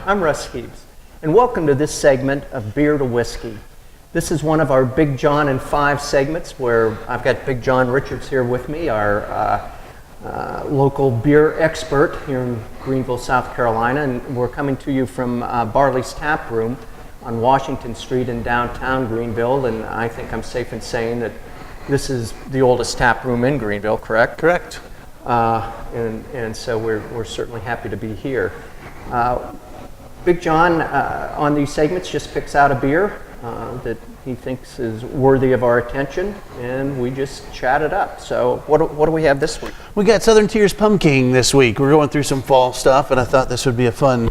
I'm Russ Heaves, and welcome to this segment of Beer to Whiskey. This is one of our Big Jon and 5 segments where I've got Big Jon Richards here with me, our local beer expert here in Greenville, South Carolina, and we're coming to you from Barley's Tap Room on Washington Street in downtown Greenville, and I think I'm safe in saying that this is the oldest tap room in Greenville, correct? Correct. And so we're certainly happy to be here. Big Jon on these segments just picks out a beer that he thinks is worthy of our attention, and we just chat it up. So what do we have this week? We got Southern Tier's Pumking this week. We're going through some fall stuff, and I thought this would be a fun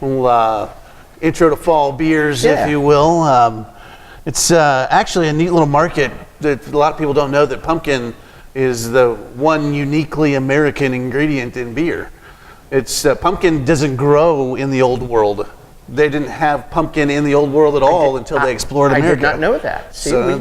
little intro to fall beers, if you will. It's actually a neat little market that a lot of people don't know, that pumpkin is the one uniquely American ingredient in beer. It's pumpkin doesn't grow in the old world. They didn't have pumpkin in the old world at all until they explored America. I did not know that. See, so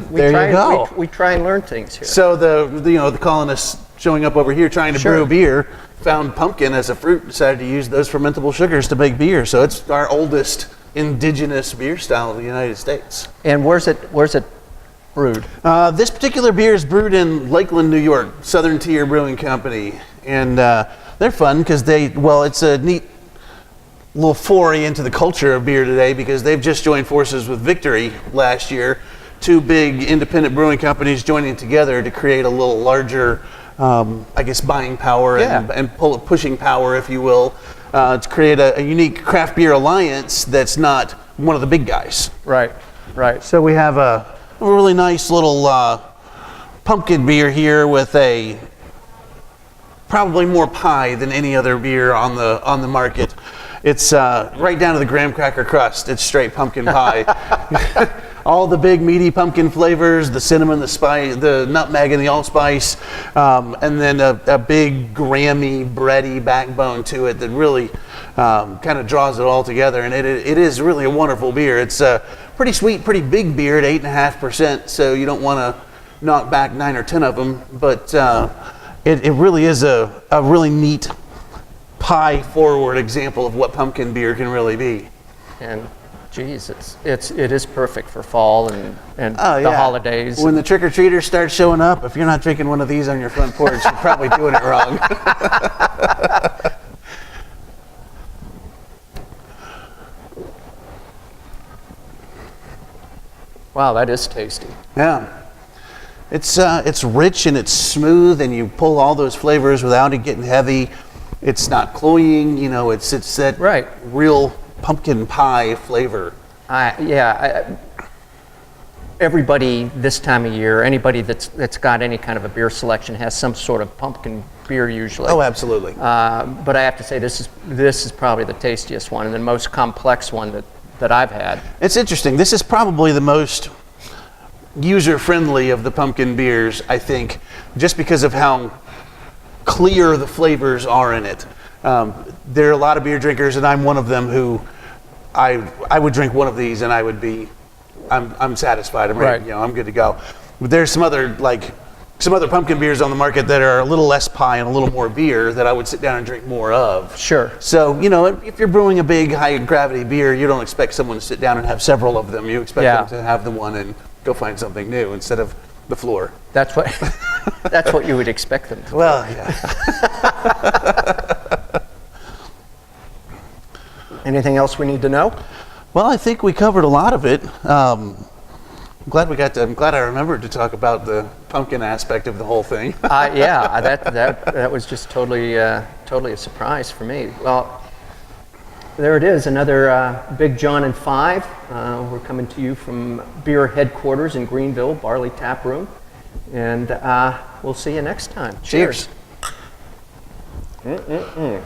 we try and learn things here. So the colonists showing up over here trying to brew beer found pumpkin as a fruit, decided to use those fermentable sugars to make beer. So it's our oldest indigenous beer style in the United States. And where's it brewed? This particular beer is brewed in Lakeland, New York, Southern Tier Brewing Company, and they're fun because it's a neat little foray into the culture of beer today, because they've just joined forces with Victory last year, 2 big independent brewing companies joining together to create a little larger, buying power and pushing power, if you will, to create a unique craft beer alliance that's not one of the big guys. Right. So we have a really nice little pumpkin beer here with a probably more pie than any other beer on the market. It's right down to the graham cracker crust. It's straight pumpkin pie. All the big meaty pumpkin flavors, the cinnamon, the spice, the nutmeg, and the allspice, and then a big Grammy bready backbone to it that really kind of draws it all together. And it is really a wonderful beer. It's a pretty sweet, pretty big beer at 8.5%, so you don't want to knock back 9 or 10 of them, but it really is a really neat pie forward example of what pumpkin beer can really be. And geez, it is perfect for fall and the holidays. When the trick-or-treaters start showing up, if you're not drinking one of these on your front porch, you're probably doing it wrong. Wow, that is tasty. Yeah. It's rich and it's smooth, and you pull all those flavors without it getting heavy. It's not cloying, it's that real pumpkin pie flavor. Everybody this time of year, anybody that's got any kind of a beer selection has some sort of pumpkin beer usually. Oh, absolutely. But I have to say this is probably the tastiest one and the most complex one that I've had. It's interesting. This is probably the most user-friendly of the pumpkin beers, I think, just because of how clear the flavors are in it. There are a lot of beer drinkers, and I'm one of them, who I would drink one of these and I'm satisfied. I'm good to go. But there's some other pumpkin beers on the market that are a little less pie and a little more beer that I would sit down and drink more of. Sure. So, if you're brewing a big high gravity beer, you don't expect someone to sit down and have several of them. You expect them to have the one and go find something new instead of the floor. That's what you would expect them to do. Well, yeah. Anything else we need to know? Well, I think we covered a lot of it. I'm glad I remembered to talk about the pumpkin aspect of the whole thing. That was just totally a surprise for me. Well, there it is, another Big Jon and 5. We're coming to you from beer headquarters in Greenville, Barley Tap Room, and we'll see you next time. Cheers. Cheers.